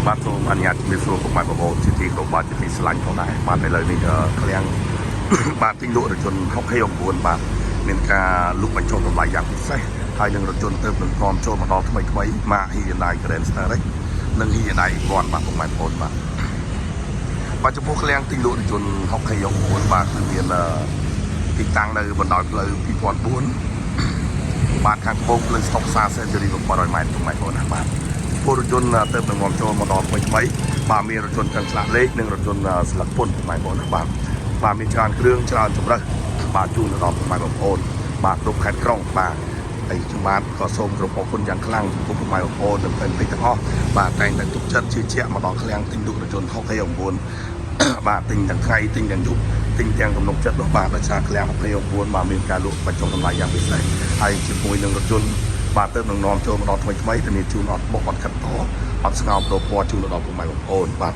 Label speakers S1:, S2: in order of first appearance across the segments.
S1: បាទសូមអនុញ្ញាតជំរាបសួរពុកម៉ែបងប្អូនជាទីគោរពបាទជាទីស្រឡាញ់ផងដែរបាទឥឡូវនេះឃ្លាំងបាទទិញលក់រថយន្ត69បាទមានការលុបបញ្ចុះតម្លៃយ៉ាងពិសេសហើយនឹងរថយន្តទៅនឹងព្រមចូលមកដល់ថ្មីម៉ាក Hyundai Grand Starex និង Hyundai 1000បាទពុកម៉ែបងប្អូនបាទចំពោះឃ្លាំងទិញលក់រថយន្ត69បាទគឺមានទីតាំងនៅបណ្ដោយផ្លូវ2004បាទខាងត្បូងភ្លើងស្តុកសាសេនជូរី700ម៉ែត្រពុកម៉ែបងប្អូនណាបាទពលរថយន្តទៅនឹងនាំចូលមកដល់ថ្មីបាទមានរថយន្តទាំងឆ្លាក់លេខនិងរថយន្តស្លឹកពុនបងប្អូនណាបាទមានច្រើនគ្រឿងច្រើនជម្រើសបាទជូនទៅដល់បងប្អូនបាទគ្រប់ខេត្តក្រុងបាទហើយខ្ញុំបាទក៏សូមគោរពអរគុណយ៉ាងខ្លាំងចំពោះបងប្អូនទាំងពេញទាំងអស់បាទតែងតែទុកចិត្តជឿជាក់មកដល់ឃ្លាំងទិញលក់រថយន្ត69បាទទិញទាំងថ្ងៃទិញទាំងយប់ទិញទាំងទំនុកចិត្តរបស់បាទដោយសារឃ្លាំង69បាទមានការលក់បញ្ចុះតម្លៃយ៉ាងពិសេសហើយជាមួយនឹងរថយន្តបាទទៅនឹងនាំចូលមកដល់ថ្មីទៅមានជូនអត់បុកអត់កាត់តអត់ស្ងោបដោពណ៌ជូនដល់ពុកម៉ែបងប្អូនបាទ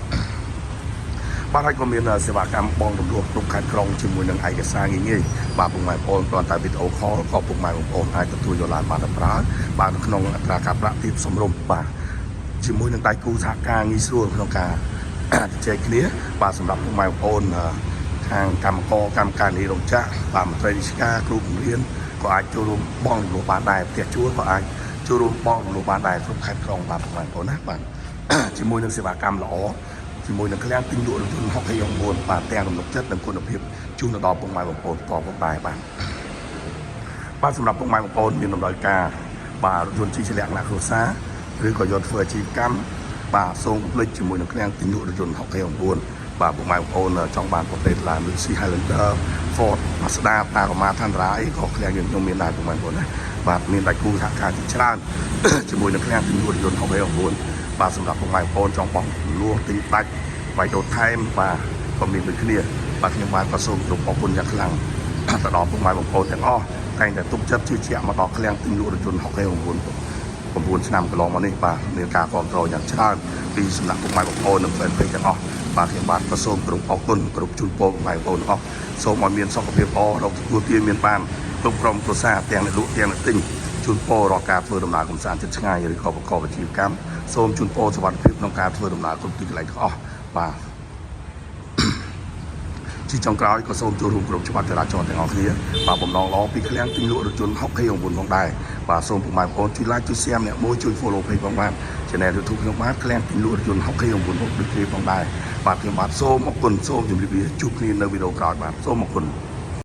S1: ហើយក៏មានសេវាកម្មបងរំលោះគ្រប់ខេត្តក្រុងជាមួយនឹងឯកសារងាយបាទពុកម៉ែបងប្អូនគ្រាន់តែវីដេអូខលក៏ពុកម៉ែបងប្អូនអាចទទួលយកឡានបានទៅប្រើបាទនៅក្នុងអត្រាការប្រាក់ទាបសមរម្យបាទជាមួយនឹងដៃគូសហការងាយស្រួលក្នុងការជជែកគ្នាបាទសម្រាប់ពុកម៉ែបងប្អូនខាងកម្មការនីរោងចក្របាទមន្ត្រីរាជការគ្រូបង្រៀនក៏អាចចូលរួមបងរំលោះបានដែរផ្ទះជួលក៏អាចចូលរួមបងរំលោះបានដែរគ្រប់ខេត្តក្រុងបាទបងប្អូនណាបាទជាមួយនឹងសេវាកម្មល្អជាមួយនឹងឃ្លាំងទិញលក់រថយន្ត69បាទទាំងទំនុកចិត្តនិងគុណភាពជូនទៅដល់ពុកម៉ែបងប្អូនក៏ផងដែរបាទសម្រាប់ពុកម៉ែបងប្អូនមានតម្រូវការបាទរថយន្តជិះជាលក្ខណៈគ្រួសារឬក៏យកធ្វើអាជីវកម្មបាទសូមគំនិតជាមួយនឹងឃ្លាំងទិញលក់រថយន្ត69បាទពុកម៉ែបងប្អូនចង់បានប្រភេទឡាន Lucy Highlander Ford Mazda Tacoma Tundra អីក៏ឃ្លាំងខ្ញុំមានដែរពុកម៉ែបងប្អូនណាបាទមានដៃគូសហការជាច្រើនជាមួយនឹងឃ្លាំងទិញលក់រថយន្ត69បាទសម្រាប់ពុកម៉ែបងប្អូនចង់បោះលួសទិញដាច់វាយដូរថែមបាទក៏មានដូចគ្នាបាទខ្ញុំបាទក៏សូមគោរពអរគុណយ៉ាងខ្លាំងទៅដល់ពុកម៉ែបងប្អូនទាំងអស់តែងតែទុកចិត្តជឿជាក់មកដល់ឃ្លាំងទិញលក់រថយន្ត69ឆ្នាំកន្លងមកនេះបាទមានការគ្រប់គ្រងយ៉ាងច្រើនពីសំណាក់ពុកម៉ែបងប្អូននិងប្រិយទាំងអស់បាទខ្ញុំបាទក៏សូមគោរពអរគុណគ្រប់ជូនពរពុកម៉ែបងប្អូនទាំងអស់សូមឲ្យមានសុខភាពល្អរកទទួលទានមានបានគ្រប់ក្រុមគ្រួសារទាំងអ្នកលក់ទាំងអ្នកទិញជូនពររកការធ្វើដំណើរកំសាន្តចិត្តឆ្ងាយឬក៏ប្រកបអាជីវកម្មសូមជូនពរសុវត្ថិភាពក្នុងការធ្វើដំណើរគ្រប់ទីកន្លែងទាំងអស់បាទជាចុងក្រោយក៏សូមចូលរួមគ្រប់ច្បាប់ចរាចរណ៍ទាំងអស់គ្នាបាទបំណងល្អពីឃ្លាំងទិញលក់រថយន្ត69ផងដែរបាទសូមពុកម៉ែបងប្អូនជួយ like ជួយ share អ្នកមួយជួយ follow page ផងបាទ Channel YouTube ខ្ញុំបាទឃ្លាំងទិញលក់រថយន្ត69ដូចគ្នាផងដែរបាទខ្ញុំបាទសូមអរគុណសូមជម្រាបលាជួបគ្នានៅវីដេអូក្រោយបាទសូមអរគុណ